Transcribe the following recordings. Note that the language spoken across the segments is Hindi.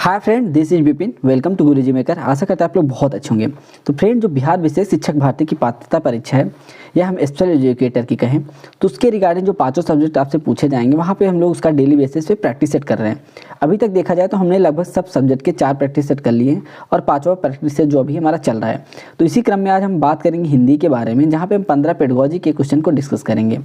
Hi friend, this is Vipin. Welcome to Guruji maker. आशा करते हैं आप लोग बहुत अच्छे होंगे। तो फ्रेंड, जो बिहार विशेष शिक्षक भर्ती की पात्रता परीक्षा है या हम स्पेशल एजुकेटर की कहें तो उसके रिगार्डिंग जो पांचों सब्जेक्ट आपसे पूछे जाएंगे वहाँ पे हम लोग उसका डेली बेसिस पे प्रैक्टिस सेट कर रहे हैं। अभी तक देखा जाए तो हमने लगभग सब सब्जेक्ट के 4 प्रैक्टिस सेट कर लिए हैं और 5वां प्रैक्टिस सेट जो अभी हमारा चल रहा है। तो इसी क्रम में आज हम बात करेंगे हिंदी के बारे में, जहाँ पे हम 15 पेडागोजी के क्वेश्चन को डिस्कस करेंगे।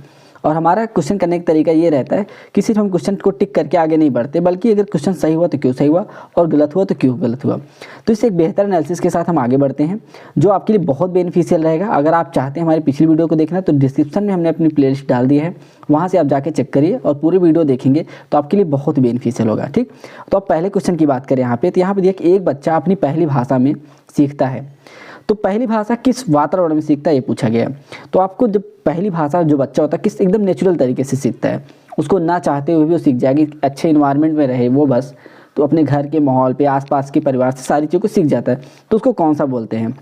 और हमारा क्वेश्चन करने का तरीका ये रहता है कि सिर्फ हम क्वेश्चन को टिक करके आगे नहीं बढ़ते, बल्कि अगर क्वेश्चन सही हुआ तो क्यों सही हुआ और गलत हुआ तो क्यों गलत हुआ। तो इससे एक बेहतर एनालिसिस के साथ हम आगे बढ़ते हैं, जो आपके लिए बहुत बेनिफिशियल रहेगा। अगर आप चाहते हैं हमारी पिछली वीडियो को देखना तो डिस्क्रिप्शन में हमने अपनी प्लेलिस्ट डाल दी है, वहाँ से आप जाके चेक करिए और पूरी वीडियो देखेंगे तो आपके लिए बहुत बेनिफिशियल होगा। ठीक, तो अब पहले क्वेश्चन की बात करें यहाँ पे, तो यहाँ पे देखिए एक बच्चा अपनी पहली भाषा में सीखता है। तो पहली भाषा किस वातावरण में सीखता है ये पूछा गया। तो आपको जब पहली भाषा जो बच्चा होता है किस एकदम नेचुरल तरीके से सीखता है, उसको ना चाहते हुए भी वो सीख जाएगी, अच्छे इन्वायरमेंट में रहे वो बस, तो अपने घर के माहौल पे आसपास के परिवार से सारी चीज़ों को सीख जाता है। तो उसको कौन सा बोलते हैं?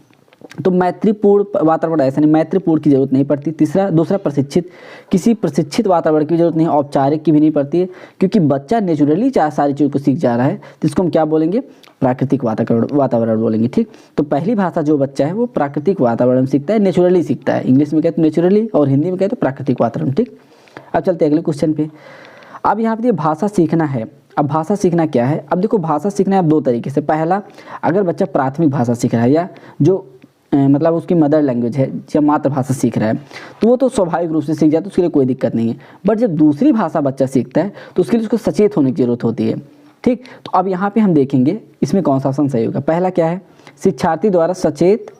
तो मैत्रीपूर्ण वातावरण, ऐसा नहीं मैत्रीपूर्ण की जरूरत नहीं पड़ती। दूसरा प्रशिक्षित, किसी प्रशिक्षित वातावरण की जरूरत नहीं, औपचारिक की भी नहीं पड़ती है, क्योंकि बच्चा नेचुरली सारी चीज़ों को सीख जा रहा है। तो इसको हम क्या बोलेंगे? प्राकृतिक वातावरण बोलेंगे। ठीक, तो पहली भाषा जो बच्चा है वो प्राकृतिक वातावरण में सीखता है, नेचुरली सीखता है। इंग्लिश में कहते तो नेचुरली और हिंदी में कहते तो प्राकृतिक वातावरण। ठीक, अब चलते हैं अगले क्वेश्चन पे। अब यहाँ पे भाषा सीखना है। अब भाषा सीखना क्या है? अब देखो, भाषा सीखना है अब 2 तरीके से। पहला, अगर बच्चा प्राथमिक भाषा सीख रहा है या जो मतलब उसकी मदर लैंग्वेज है या मातृभाषा सीख रहा है तो वो तो स्वाभाविक रूप से सीख जाता है, उसके लिए कोई दिक्कत नहीं है। बट जब दूसरी भाषा बच्चा सीखता है तो उसके लिए उसको सचेत होने की जरूरत होती है। ठीक, तो अब यहाँ पे हम देखेंगे इसमें कौन सा ऑप्शन सही होगा। पहला क्या है? शिक्षार्थी द्वारा सचेत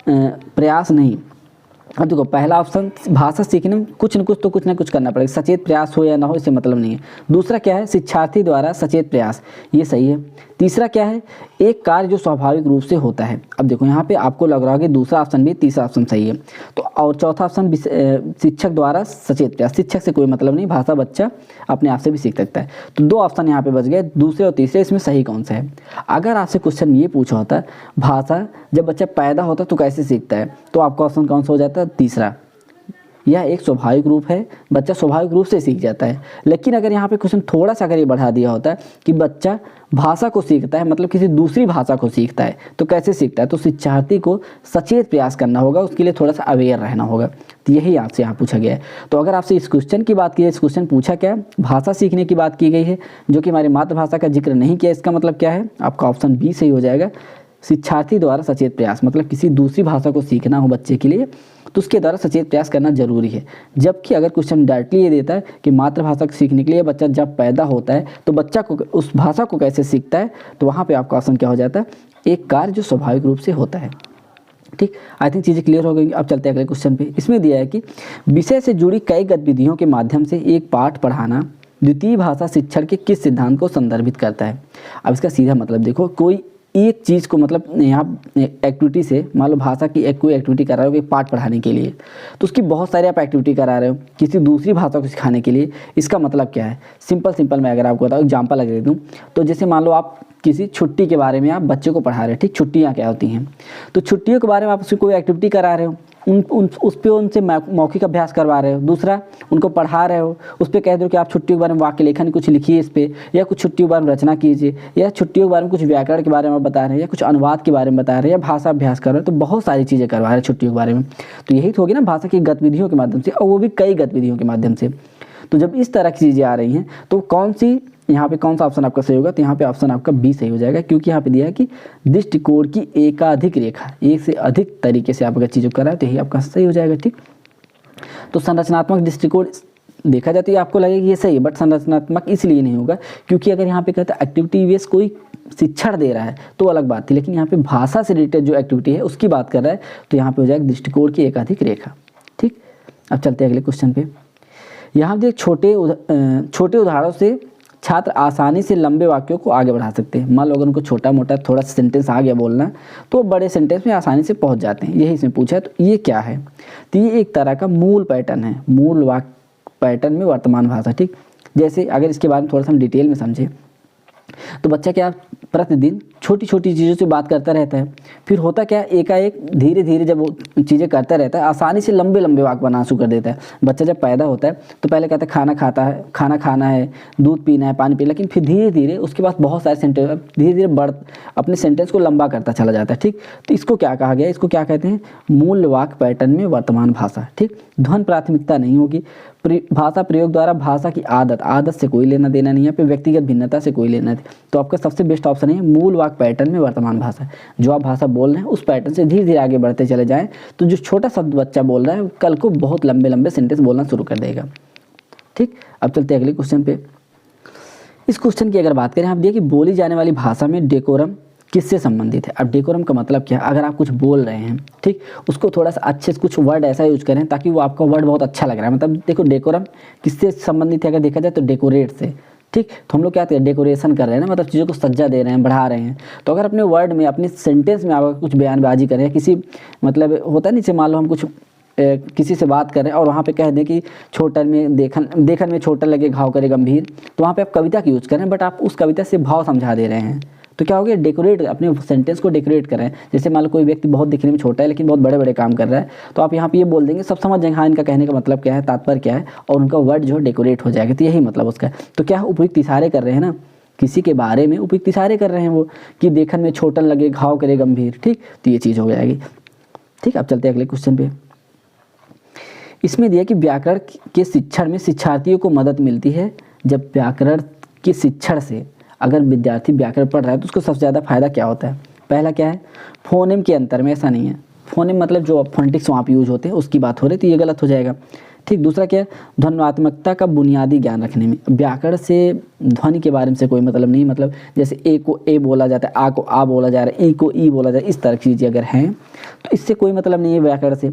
प्रयास नहीं। अब देखो, पहला ऑप्शन भाषा सीखने में कुछ न कुछ करना पड़ेगा, सचेत प्रयास हो या ना हो इससे मतलब नहीं है। दूसरा क्या है? शिक्षार्थी द्वारा सचेत प्रयास, ये सही है। तीसरा क्या है? एक कार्य जो स्वाभाविक रूप से होता है। अब देखो यहाँ पे आपको लग रहा है कि दूसरा ऑप्शन भी, तीसरा ऑप्शन सही है। तो और चौथा ऑप्शन शिक्षक द्वारा सचेत प्रयास, शिक्षक से कोई मतलब नहीं, भाषा बच्चा अपने आप से भी सीख सकता है। तो 2 ऑप्शन यहाँ पे बच गए, दूसरे और तीसरे। इसमें सही कौन सा है? अगर आपसे क्वेश्चन ये पूछा होता भाषा जब बच्चा पैदा होता है तो कैसे सीखता है, तो आपका ऑप्शन कौन सा हो जाता है? तीसरा। यह एक स्वाभाविक रूप है, बच्चा स्वाभाविक रूप से सीख जाता है। लेकिन अगर यहाँ पे क्वेश्चन थोड़ा सा अगर ये बढ़ा दिया होता है कि बच्चा भाषा को सीखता है, मतलब किसी दूसरी भाषा को सीखता है, तो कैसे सीखता है, तो शिक्षार्थी को सचेत प्रयास करना होगा, उसके लिए थोड़ा सा अवेयर रहना होगा। तो यही आपसे यहाँ पूछा गया है। तो अगर आपसे इस क्वेश्चन की बात की है, इस क्वेश्चन पूछा क्या है? भाषा सीखने की बात की गई है, जो कि हमारी मातृभाषा का जिक्र नहीं किया। इसका मतलब क्या है? आपका ऑप्शन बी सही हो जाएगा। शिक्षार्थी द्वारा सचेत प्रयास, मतलब किसी दूसरी भाषा को सीखना हो बच्चे के लिए तो उसके द्वारा सचेत प्रयास करना जरूरी है। जबकि अगर क्वेश्चन डायरेक्टली ये देता है कि मातृभाषा को सीखने के लिए बच्चा जब पैदा होता है तो बच्चा को उस भाषा को कैसे सीखता है, तो वहाँ पे आपका ऑप्शन क्या हो जाता है? एक कार्य जो स्वाभाविक रूप से होता है। ठीक, आई थिंक चीज़ें क्लियर हो गई। अब चलते हैं अगले क्वेश्चन पे। इसमें दिया है कि विषय से जुड़ी कई गतिविधियों के माध्यम से एक पाठ पढ़ाना द्वितीय भाषा शिक्षण के किस सिद्धांत को संदर्भित करता है? अब इसका सीधा मतलब देखो, कोई एक चीज़ को, मतलब यहाँ एक्टिविटी से, मान लो भाषा की कोई एक्टिविटी करा रहे हो, एक पाठ पढ़ाने के लिए, तो उसकी बहुत सारी आप एक्टिविटी करा रहे हो किसी दूसरी भाषा को सिखाने के लिए। इसका मतलब क्या है? सिंपल मैं अगर आपको बताऊँ, एग्जाम्पल अगर दे दूँ, तो जैसे मान लो आप किसी छुट्टी के बारे में आप बच्चे को पढ़ा रहे हैं। ठीक, छुट्टियाँ क्या होती हैं, तो छुट्टियों के बारे में आप उसकी कोई एक्टिविटी करा रहे हो, उस पर उनसे मौखिक अभ्यास करवा रहे हो। दूसरा, उनको पढ़ा रहे हो, उस पर कह दो कि आप छुट्टियों के बारे में वाक्य लेखन कुछ लिखिए इस पर, या कुछ छुट्टियों के बारे में रचना कीजिए, या छुट्टियों के बारे में कुछ व्याकरण के बारे में बता रहे हैं, या कुछ अनुवाद के बारे में बता रहे हैं, या भाषा अभ्यास कर रहे हैं। तो बहुत सारी चीज़ें करवा रहे हैं छुट्टियों के बारे में। तो यही तो होगी ना भाषा की गतिविधियों के माध्यम से, और वो भी कई गतिविधियों के माध्यम से। तो जब इस तरह की चीज़ें आ रही हैं तो कौन सी, यहाँ पे कौन सा ऑप्शन आपका सही होगा? तो यहाँ पे ऑप्शन आपका बी सही हो जाएगा, क्योंकि यहाँ पे दिया है कि दृष्टिकोण की एकाधिक रेखा, एक से अधिक तरीके से आप अगर चीज़ों को कराए तो यही आपका सही हो जाएगा। ठीक, तो संरचनात्मक दृष्टिकोण देखा जाता है, आपको लगेगा ये सही है, बट संरचनात्मक इसलिए नहीं होगा क्योंकि अगर यहाँ पे कहता है एक्टिविटी बेस कोई शिक्षण दे रहा है तो अलग बात थी, लेकिन यहाँ पे भाषा से रिलेटेड जो एक्टिविटी है उसकी बात कर रहा है, तो यहाँ पे हो जाएगा दृष्टिकोण की एकाधिक रेखा। ठीक, अब चलते हैं अगले क्वेश्चन पे। यहाँ पे छोटे उदाहरणों से छात्र आसानी से लंबे वाक्यों को आगे बढ़ा सकते हैं। मान लो अगर उनको छोटा मोटा थोड़ा सेंटेंस आ गया बोलना तो बड़े सेंटेंस में आसानी से पहुंच जाते हैं। यही इसमें पूछा है। तो ये क्या है? तो ये एक तरह का मूल पैटर्न है, मूल वाक्य पैटर्न में वर्तमान भाषा। ठीक, जैसे अगर इसके बारे में थोड़ा सा हम डिटेल में समझें तो बच्चा क्या प्रतिदिन छोटी छोटी चीज़ों से बात करता रहता है। फिर होता क्या है, एकाएक धीरे धीरे जब वो चीज़ें करता रहता है, आसानी से लंबे लंबे वाक्य बनाना शुरू कर देता है। बच्चा जब पैदा होता है तो पहले कहता है खाना खाता है, खाना खाना है, दूध पीना है, पानी पीना, लेकिन फिर धीरे धीरे उसके पास बहुत सारे सेंटेंस, धीरे धीरे अपने सेंटेंस को लंबा करता चला जाता है। ठीक, तो इसको क्या कहा गया, इसको क्या कहते हैं, मूल वाक्य पैटर्न में वर्तमान भाषा। ठीक, ध्वन प्राथमिकता नहीं होगी। भाषा प्रयोग द्वारा भाषा की आदत से कोई लेना देना नहीं है, फिर व्यक्तिगत भिन्नता से कोई लेना है। तो आपका सबसे बेस्ट ऑप्शन है मूल वाक्य पैटर्न में वर्तमान भाषा। जो आप भाषा बोल रहे हैं उस पैटर्न से धीरे धीरे आगे बढ़ते चले जाएं, तो जो छोटा शब्द बच्चा बोल रहा है कल को बहुत लंबे लंबे सेंटेंस बोलना शुरू कर देगा। ठीक, अब चलते हैं अगले क्वेश्चन पे। इस क्वेश्चन की अगर बात करें, आप देखिए बोली जाने वाली भाषा में डेकोरम किससे संबंधित है। अब डेकोरम का मतलब क्या है, अगर आप कुछ बोल रहे हैं, ठीक, उसको थोड़ा सा अच्छे से कुछ वर्ड ऐसा यूज करें ताकि वो आपका वर्ड बहुत अच्छा लग रहा है। मतलब देखो डेकोरम किससे संबंधित है, अगर देखा जाए तो डेकोरेट से। ठीक, तो हम लोग क्या कहते हैं, डेकोरेशन कर रहे हैं ना, मतलब चीज़ों को सज्जा दे रहे हैं, बढ़ा रहे हैं। तो अगर अपने वर्ड में, अपने सेंटेंस में आप कुछ बयानबाजी करें, किसी मतलब होता है नीचे, मान लो हम कुछ किसी से बात कर रहे हैं और वहाँ पे कह दें कि छोटन में देखन में छोटन लगे घाव करे गंभीर, तो वहाँ पे आप कविता की यूज़ करें, बट आप उस कविता से भाव समझा दे रहे हैं। तो क्या हो गया, डेकोरेट, अपने सेंटेंस को डेकोरेट करें। जैसे मान लो कोई व्यक्ति बहुत दिखने में छोटा है लेकिन बहुत बड़े बड़े काम कर रहा है, तो आप यहाँ पे ये बोल देंगे, सब समझ जाएंगे हाँ इनका कहने का मतलब क्या है, तात्पर्य क्या है, और उनका वर्ड जो है डेकोरेट हो जाएगा। तो यही मतलब उसका। तो क्या उपयुक्त इशारे कर रहे हैं ना, किसी के बारे में उपयुक्त इशारे कर रहे हैं वो, कि देखन में छोटन लगे घाव करे गंभीर। ठीक, तो ये चीज़ हो जाएगी। ठीक, अब चलते हैं अगले क्वेश्चन पे। इसमें दिया कि व्याकरण के शिक्षण में शिक्षार्थियों को मदद मिलती है। जब व्याकरण के शिक्षण से अगर विद्यार्थी व्याकरण पढ़ रहा है तो उसको सबसे ज़्यादा फायदा क्या होता है। पहला क्या है, फोनेम के अंतर में, ऐसा नहीं है, फोनेम मतलब जो फोनेटिक्स वहाँ पे यूज होते हैं उसकी बात हो रही, तो ये गलत हो जाएगा। ठीक, दूसरा क्या है, ध्वन्यात्मकता का बुनियादी ज्ञान रखने में। व्याकरण से ध्वनि के बारे में से कोई मतलब नहीं, मतलब जैसे ए को ए बोला जाता है, आ को आ बोला जा रहा है, ई को ई बोला जा रहा है, इस तरह की चीज़ें अगर हैं तो इससे कोई मतलब नहीं है व्याकरण से।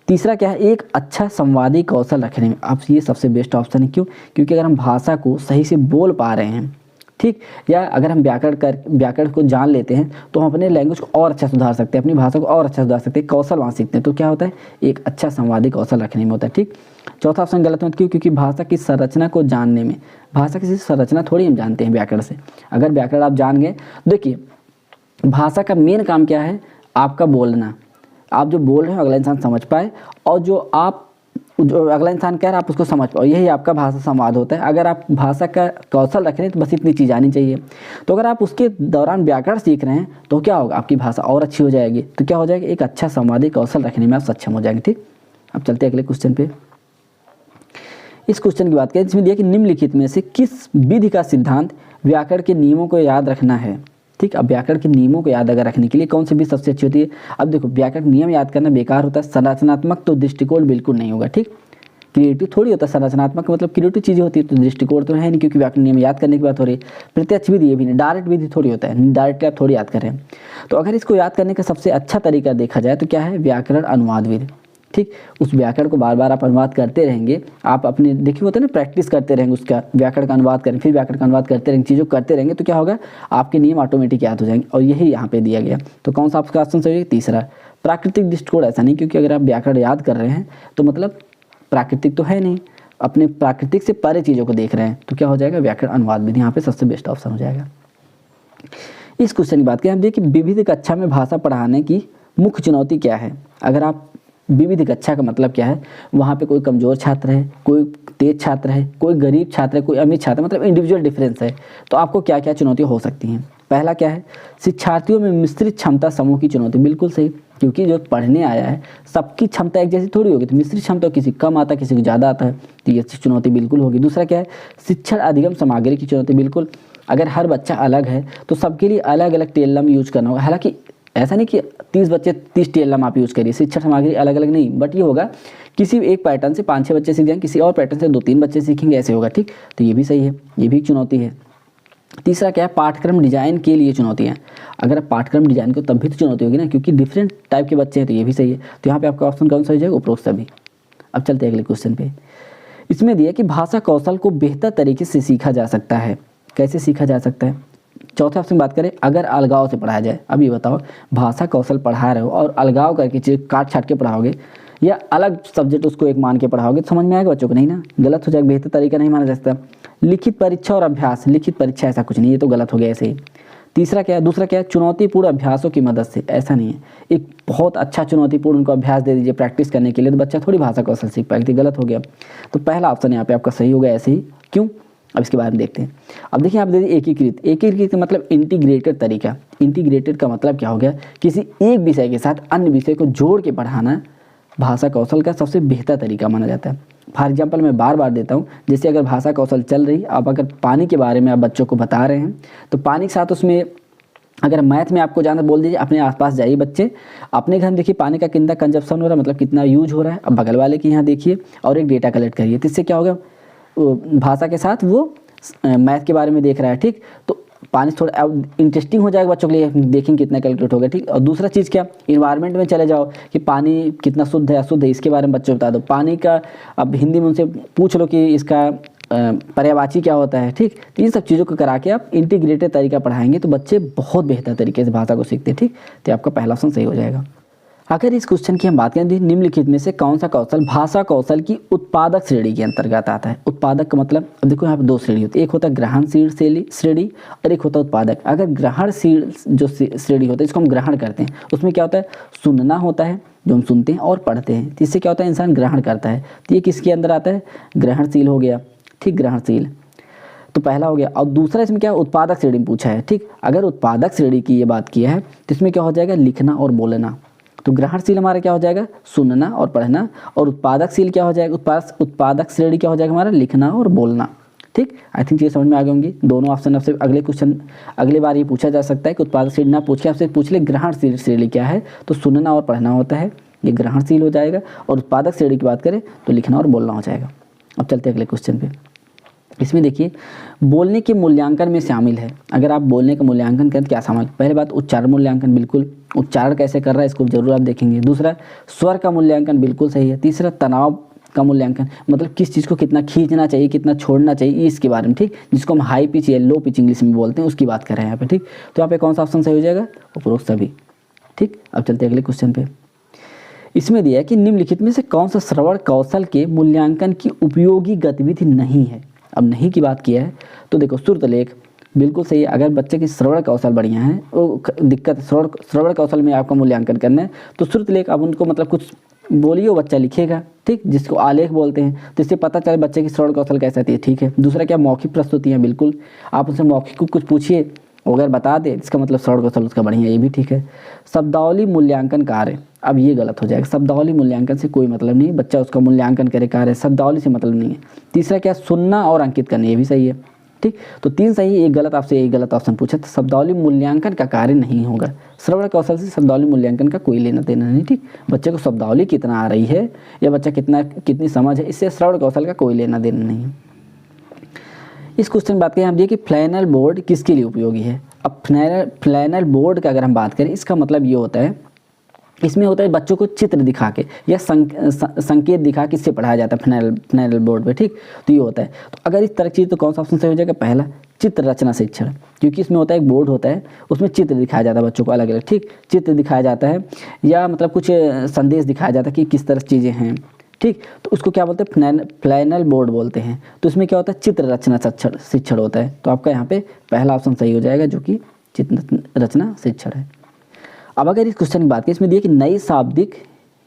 तीसरा क्या है, एक अच्छा संवादी कौशल रखने में। अब ये सबसे बेस्ट ऑप्शन है, क्यों, क्योंकि अगर हम भाषा को सही से बोल पा रहे हैं, ठीक, या अगर हम व्याकरण को जान लेते हैं तो हम अपने लैंग्वेज को और अच्छा सुधार सकते हैं, अपनी भाषा को और अच्छा सुधार सकते हैं, कौशल वहाँ सीखते हैं। तो क्या होता है, एक अच्छा संवादी कौशल रखने में होता है। ठीक, चौथा ऑप्शन गलत मत, क्यों, क्योंकि भाषा की संरचना को जानने में, भाषा की संरचना थोड़ी हम जानते हैं व्याकरण से। अगर व्याकरण आप जान गए, देखिए भाषा का मेन काम क्या है, आपका बोलना, आप जो बोल रहे हो अगला इंसान समझ पाए, और जो अगला इंसान कह रहा है आप उसको समझ पाओ, यही आपका भाषा संवाद होता है। अगर आप भाषा का कौशल रख रहे हैं तो बस इतनी चीज़ आनी चाहिए। तो अगर आप उसके दौरान व्याकरण सीख रहे हैं तो क्या होगा, आपकी भाषा और अच्छी हो जाएगी। तो क्या हो जाएगा, एक अच्छा संवादी कौशल रखने में आप सक्षम हो जाएंगे। ठीक, अब चलते हैं अगले क्वेश्चन पे। इस क्वेश्चन की बात करें, इसमें दिया कि निम्नलिखित में से किस विधि का सिद्धांत व्याकरण के नियमों को याद रखना है। ठीक, अब व्याकरण के नियमों को याद अगर रखने के लिए कौन सी भी सबसे अच्छी होती है। अब देखो व्याकरण नियम याद करना बेकार होता है, संरचनात्मक तो दृष्टिकोण बिल्कुल नहीं होगा। ठीक, क्रिएटिव थोड़ी होता है, संरचनात्मक मतलब क्रिएटिव चीज़ें होती है, तो दृष्टिकोण तो है नहीं, क्योंकि व्याकरण नियम याद करने की बात हो रही है। प्रत्यक्ष विधि ये भी नहीं, डायरेक्ट विधि थोड़ी होता है, डायरेक्टली आप थोड़ी याद कर रहे हैं। तो अगर इसको याद करने का सबसे अच्छा तरीका देखा जाए तो क्या है, व्याकरण अनुवाद विधि। ठीक, उस व्याकरण को बार बार आप अनुवाद करते रहेंगे, आप अपने देखिए होता है ना, प्रैक्टिस करते रहेंगे, उसका व्याकरण का अनुवाद करें, फिर व्याकरण का अनुवाद करते रहेंगे, चीज़ों करते रहेंगे, तो क्या होगा, आपके नियम ऑटोमेटिक याद हो जाएंगे। और यही यहाँ पे दिया गया। तो कौन सा आपका ऑप्शन सही है, तीसरा। प्राकृतिक दृष्टिकोण ऐसा नहीं, क्योंकि अगर आप व्याकरण याद कर रहे हैं तो मतलब प्राकृतिक तो है नहीं, अपने प्राकृतिक से परे चीज़ों को देख रहे हैं, तो क्या हो जाएगा, व्याकरण अनुवाद विधि यहाँ पे सबसे बेस्ट ऑप्शन हो जाएगा। इस क्वेश्चन की बात करें, हम देखिए विविध कक्षा में भाषा पढ़ाने की मुख्य चुनौती क्या है। अगर आप विविध कक्षा का मतलब क्या है, वहाँ पे कोई कमज़ोर छात्र है, कोई तेज छात्र है, कोई गरीब छात्र है, कोई अमीर छात्र, मतलब इंडिविजुअल डिफरेंस है, तो आपको क्या क्या चुनौतियाँ हो सकती हैं। पहला क्या है, शिक्षार्थियों में मिश्रित क्षमता समूह की चुनौती। बिल्कुल सही, क्योंकि जो पढ़ने आया है सबकी क्षमता एक जैसी थोड़ी होगी, तो मिश्रित क्षमता किसी कम आता है, किसी को ज़्यादा आता है, तो ये चुनौती बिल्कुल होगी। दूसरा क्या है, शिक्षण अधिगम सामग्री की चुनौती। बिल्कुल, अगर हर बच्चा अलग है तो सबके लिए अलग अलग टेलम यूज करना होगा। हालांकि ऐसा नहीं कि 30 बच्चे 30 टेलम आप यूज़ करिए, शिक्षण सामग्री अलग अलग नहीं, बट ये होगा किसी एक पैटर्न से 5-6 बच्चे सीख जाएंगे, किसी और पैटर्न से 2-3 बच्चे सीखेंगे, ऐसे होगा। ठीक, तो ये भी सही है, ये भी एक चुनौती है। तीसरा क्या है, पाठ्यक्रम डिजाइन के लिए चुनौतियाँ। अगर आप पाठ्यक्रम डिजाइन को तब भी तो चुनौती होगी ना, क्योंकि डिफरेंट टाइप के बच्चे हैं, तो ये भी सही है। तो यहाँ पे आपका ऑप्शन कौन सा हो जाएगा, उपरोक्त सभी। अब चलते हैं अगले क्वेश्चन पे। इसमें दिया कि भाषा कौशल को बेहतर तरीके से सीखा जा सकता है। कैसे सीखा जा सकता है। चौथे ऑप्शन बात करें, अगर अलगाव से पढ़ाया जाए। अब ये बताओ, भाषा कौशल पढ़ा रहे हो और अलगाव करके चीज़ काट छाट के पढ़ाओगे, या अलग सब्जेक्ट उसको एक मान के पढ़ाओगे, तो समझ में आएगा बच्चों को, नहीं ना, गलत हो जाएगा, बेहतर तरीका नहीं माना जा सकता। लिखित परीक्षा और अभ्यास, लिखित परीक्षा ऐसा कुछ नहीं, ये तो गलत हो गया ऐसे ही। तीसरा क्या है, दूसरा क्या है, चुनौतीपूर्ण अभ्यासों की मदद से। ऐसा नहीं है, एक बहुत अच्छा चुनौतीपूर्ण उनको अभ्यास दे दीजिए प्रैक्टिस करने के लिए, तो बच्चा थोड़ी भाषा कौशल सीख पाएगा, गलत हो गया। तो पहला ऑप्शन यहाँ पे आपका सही होगा ऐसे ही। क्यों, अब इसके बारे में देखते हैं। अब देखिए आप दे दी एकीकृत। एकीकृत का मतलब इंटीग्रेटेड तरीका। इंटीग्रेटेड का मतलब क्या हो गया, किसी एक विषय के साथ अन्य विषय को जोड़ के पढ़ाना भाषा कौशल का सबसे बेहतर तरीका माना जाता है। फॉर एग्जाम्पल मैं बार बार देता हूँ, जैसे अगर भाषा कौशल चल रही, आप अगर पानी के बारे में आप बच्चों को बता रहे हैं, तो पानी के साथ उसमें अगर मैथ में आपको जाना बोल दीजिए, अपने आसपास जाइए बच्चे, अपने घर में देखिए पानी का कितना कंजप्शन हो रहा है, मतलब कितना यूज हो रहा है, अब बगल वाले के यहाँ देखिए और एक डेटा कलेक्ट करिए। तो इससे क्या होगा, भाषा के साथ वो मैथ के बारे में देख रहा है, ठीक। तो पानी थोड़ा इंटरेस्टिंग हो जाएगा बच्चों के लिए, देखेंगे कितना कैलकुलेट होगा, ठीक। और दूसरा चीज़ क्या, इन्वायरमेंट में चले जाओ कि पानी कितना शुद्ध है अशुद्ध है, इसके बारे में बच्चों को बता दो। पानी का अब हिंदी में उनसे पूछ लो कि इसका पर्यायवाची क्या होता है, ठीक। तो इन सब चीज़ों को करा के आप इंटीग्रेटेड तरीका पढ़ाएंगे तो बच्चे बहुत बेहतर तरीके से भाषा को सीखते हैं, ठीक। तो आपका पहला ऑप्शन सही हो जाएगा। अगर इस क्वेश्चन की हम बात करें, निम्नलिखित में से कौन सा कौशल भाषा कौशल की उत्पादक श्रेणी के अंतर्गत आता है। उत्पादक का मतलब, अब देखो यहाँ पे दो श्रेणी होती है, एक होता है ग्रहणशील श्रेणी और एक होता है उत्पादक। अगर ग्रहणशील जो श्रेणी होता है, इसको हम ग्रहण करते हैं, उसमें क्या होता है, सुनना होता है जो हम सुनते हैं और पढ़ते हैं, तो इससे क्या होता है, इंसान ग्रहण करता है। तो ये किसके अंदर आता है, ग्रहणशील हो गया, ठीक, ग्रहणशील तो पहला हो गया। और दूसरा इसमें क्या, उत्पादक श्रेणी में पूछा है, ठीक। अगर उत्पादक श्रेणी की ये बात किया है तो इसमें क्या हो जाएगा, लिखना और बोलना। तो ग्रहणशील हमारा क्या हो जाएगा, सुनना और पढ़ना, और उत्पादकशील क्या हो जाएगा, उत्पादक श्रेणी क्या हो जाएगा हमारा, लिखना और बोलना, ठीक। आई थिंक ये समझ में आ गए होंगी दोनों ऑप्शन। आपसे अगले क्वेश्चन अगले बार ये पूछा जा सकता है कि उत्पादक श्रेणी ना पूछ के आपसे पूछ ले ग्रहणशील श्रेणी क्या है, तो सुनना और पढ़ना होता है, ये ग्रहणशील हो जाएगा। और उत्पादक श्रेणी की बात करें तो लिखना और बोलना हो जाएगा। अब चलते हैं अगले क्वेश्चन पे। इसमें देखिए बोलने के मूल्यांकन में शामिल है। अगर आप बोलने का मूल्यांकन करें तो क्या शामिल, पहले बात उच्चारण मूल्यांकन, बिल्कुल उच्चारण कैसे कर रहा है इसको जरूर आप देखेंगे। दूसरा स्वर का मूल्यांकन, बिल्कुल सही है। तीसरा तनाव का मूल्यांकन, मतलब किस चीज़ को कितना खींचना चाहिए कितना छोड़ना चाहिए इसके बारे में, ठीक, जिसको हम हाई पिच या लो पिच इंग्लिश में बोलते हैं, उसकी बात कर रहे हैं यहाँ पे, ठीक। तो यहाँ पे कौन सा ऑप्शन सही हो जाएगा, उपरोक्त सभी, ठीक। अब चलते हैं अगले क्वेश्चन पे। इसमें दिया है कि निम्नलिखित में से कौन सा श्रवण कौशल के मूल्यांकन की उपयोगी गतिविधि नहीं है। अब नहीं की बात किया है तो देखो श्रुतलेख, बिल्कुल सही है। अगर बच्चे की श्रवण कौशल बढ़िया है, वो दिक्कत श्रवण कौशल में आपका मूल्यांकन करना है तो श्रुतलेख, अब उनको मतलब कुछ बोलिए वो बच्चा लिखेगा, ठीक, जिसको आलेख बोलते हैं, तो इससे पता चले बच्चे की श्रवण कौशल कैसे आती है, ठीक है। दूसरा क्या, मौखिक प्रस्तुतियाँ, बिल्कुल आप उनसे मौखिक को कुछ पूछिए अगर बता दे इसका मतलब श्रवण कौशल उसका बढ़िया, ये भी ठीक है। शब्दावली मूल्यांकन कार्य, अब ये गलत हो जाएगा, शब्दावली मूल्यांकन से कोई मतलब नहीं, बच्चा उसका मूल्यांकन करे कार्य, शब्दावली से मतलब नहीं है। तीसरा क्या, सुनना और अंकित करना, ये भी सही है, ठीक। तो 3 सही, एक गलत, आपसे एक गलत ऑप्शन पूछा। तो शब्दावली मूल्यांकन का कार्य नहीं होगा, श्रवण कौशल से शब्दावली मूल्यांकन का कोई लेना देना नहीं, ठीक। बच्चे को शब्दावली कितना आ रही है या बच्चा कितनी समझ है, इससे श्रवण कौशल का कोई लेना देना नहीं है। इस क्वेश्चन में बात करें हम ये कि फ्लैनल बोर्ड किसके लिए उपयोगी है। अब फ्लैनल बोर्ड का अगर हम बात करें, इसका मतलब ये होता है, इसमें होता है बच्चों को चित्र दिखा के या संकेत दिखा के इससे पढ़ाया जाता है फ्लैनल बोर्ड पे, ठीक। तो ये होता है, तो अगर इस तरह की चीज़ तो कौन सा ऑप्शन सही हो जाएगा, पहला चित्र रचना शिक्षण, क्योंकि इसमें होता है एक बोर्ड होता है उसमें चित्र दिखाया जाता है बच्चों को अलग अलग, ठीक, चित्र दिखाया जाता है या मतलब कुछ संदेश दिखाया जाता है कि किस तरह चीज़ें हैं, ठीक। तो उसको क्या बोलते हैं, फ्लैनल बोर्ड बोलते हैं। तो इसमें क्या होता है, चित्र रचना शिक्षण होता है। तो आपका यहाँ पे पहला ऑप्शन सही हो जाएगा जो कि चित्र रचना शिक्षण है। अब अगर इस क्वेश्चन की बात करें, इसमें दिया कि नई शाब्दिक,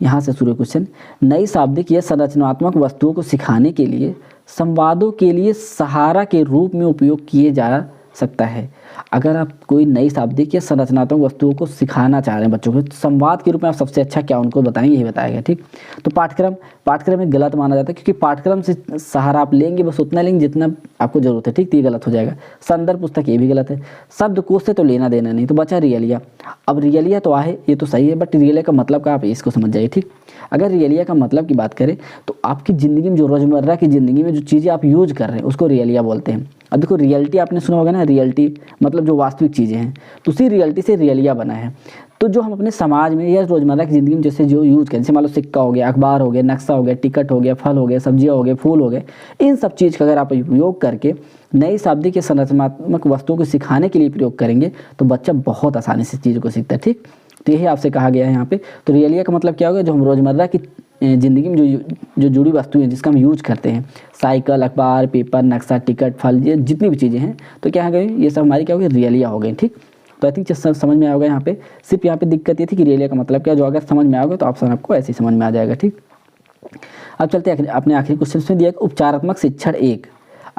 यहाँ से शुरू क्वेश्चन, नई शाब्दिक या संरचनात्मक वस्तुओं को सिखाने के लिए संवादों के लिए सहारा के रूप में उपयोग किए जा सकता है। अगर आप कोई नई शाब्दिक या संरचनात्मक वस्तुओं को सिखाना चाह रहे हैं बच्चों को, तो संवाद के रूप में आप सबसे अच्छा क्या उनको बताएंगे, यही बताएगा, ठीक। तो पाठ्यक्रम में गलत माना जाता है, क्योंकि पाठ्यक्रम से सहारा आप लेंगे बस उतना लेंगे जितना आपको जरूरत है, ठीक। तो ये गलत हो जाएगा। संदर्भ पुस्तक, ये भी गलत है। शब्दकोश से तो लेना देना नहीं, तो बचा रियलिया। अब रियलिया तो आहे, ये तो सही है, बट रियलिया का मतलब क्या, आप इसको समझ जाइए, ठीक। अगर रियलिया का मतलब की बात करें तो आपकी ज़िंदगी में जो रोज़मर्रा की ज़िंदगी में जो चीज़ें आप यूज कर रहे हैं उसको रियलिया बोलते हैं। अब देखो रियलिटी आपने सुना होगा ना, रियलिटी मतलब जो वास्तविक चीज़ें हैं, तो उसी रियलिटी से रियलिया बना है। तो जो हम अपने समाज में या रोज़मर्रा की ज़िंदगी में जैसे जो यूज़ करें, जैसे मान लो सिक्का हो गया, अखबार हो गया, नक्शा हो गया, टिकट हो गया, फल हो गया, सब्जियाँ हो गए, फूल हो गए, इन सब चीज़ का अगर आप उपयोग करके नई शाब्दिक या संरचनात्मक वस्तुओं को सिखाने के लिए प्रयोग करेंगे तो बच्चा बहुत आसानी से चीज़ों को सीखता है, ठीक। तो यही आपसे कहा गया है यहाँ पे। तो रियलिया का मतलब क्या होगा, जो हम रोज़मर्रा की ज़िंदगी में जो जुड़ी वस्तुएं हैं जिसका हम यूज करते हैं, साइकिल, अखबार, पेपर, नक्शा, टिकट, फल, ये जितनी भी चीज़ें हैं, तो क्या हो गई, ये सब हमारी क्या हो गई, रियलिया हो गई, ठीक। तो आई थिंक समझ में आएगा यहाँ पे। सिर्फ यहाँ पे दिक्कत ये थी कि रेलिया का मतलब क्या, जो अगर समझ में आओगे तो ऑप्शन आपको ऐसे ही समझ में आ जाएगा। ठीक, अब चलते हैं अपने आखिरी क्वेश्चन में दिया उपचारात्मक शिक्षण 1।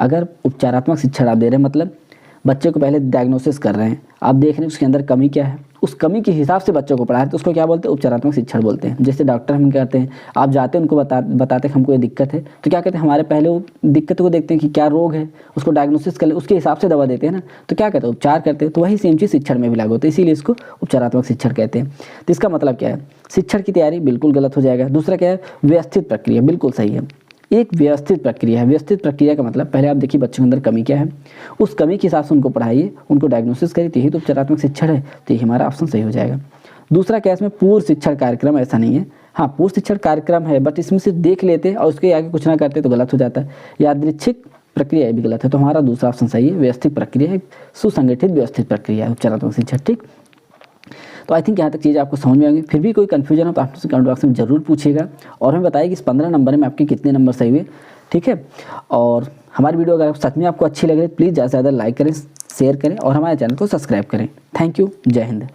अगर उपचारात्मक शिक्षण आप दे रहे हैं मतलब बच्चे को पहले डायग्नोसिस कर रहे हैं, आप देख रहे हैं उसके अंदर कमी क्या है, उस कमी के हिसाब से बच्चों को पढ़ाएं तो उसको क्या बोलते हैं, उपचारात्मक शिक्षण बोलते हैं। जैसे डॉक्टर हम कहते हैं, आप जाते हैं उनको बताते हैं हमको ये दिक्कत है, तो क्या कहते हैं हमारे पहले वो दिक्कत को देखते हैं कि क्या रोग है, उसको डायग्नोसिस कर ले, उसके हिसाब से दवा देते हैं ना, तो क्या कहते हैं उपचार करते हैं। तो वही सेम चीज़ शिक्षण में भी लागू होता है, इसीलिए इसको उपचारात्मक शिक्षण कहते हैं। तो इसका मतलब क्या है, शिक्षण की तैयारी बिल्कुल गलत हो जाएगा। दूसरा क्या है, व्यवस्थित प्रक्रिया, बिल्कुल सही है। एक व्यवस्थित प्रक्रिया है। व्यवस्थित प्रक्रिया का मतलब पहले आप देखिए बच्चों के अंदर कमी क्या है, उस कमी के हिसाब से उनको पढ़ाइए, उनको डायग्नोसिस करिए, यही तो उपचारात्मक शिक्षण है। तो ये हमारा ऑप्शन सही हो जाएगा। दूसरा क्या है, इसमें पूर्व शिक्षण कार्यक्रम ऐसा नहीं है। हाँ, पूर्व शिक्षण कार्यक्रम है, बट इसमें सिर्फ देख लेते और उसके आगे कुछ ना करते तो गलत हो जाता है। यादृच्छिक प्रक्रिया भी गलत है। तो हमारा दूसरा ऑप्शन सही है, व्यवस्थित प्रक्रिया है, सुसंगठित व्यवस्थित प्रक्रिया है उपचारात्मक शिक्षण। ठीक, तो आई थिंक यहाँ तक चीज़ें आपको समझ में आएंगी। फिर भी कोई कन्फ्यूजन हो तो आप कमेंट बॉक्स में जरूर पूछिएगा और हमें बताइए कि इस 15 नंबर में आपके कितने नंबर सही हुए। ठीक है, और हमारी वीडियो अगर सच में आपको अच्छी लग रही है प्लीज़ ज़्यादा से ज़्यादा लाइक करें, शेयर करें और हमारे चैनल को सब्सक्राइब करें। थैंक यू, जय हिंद।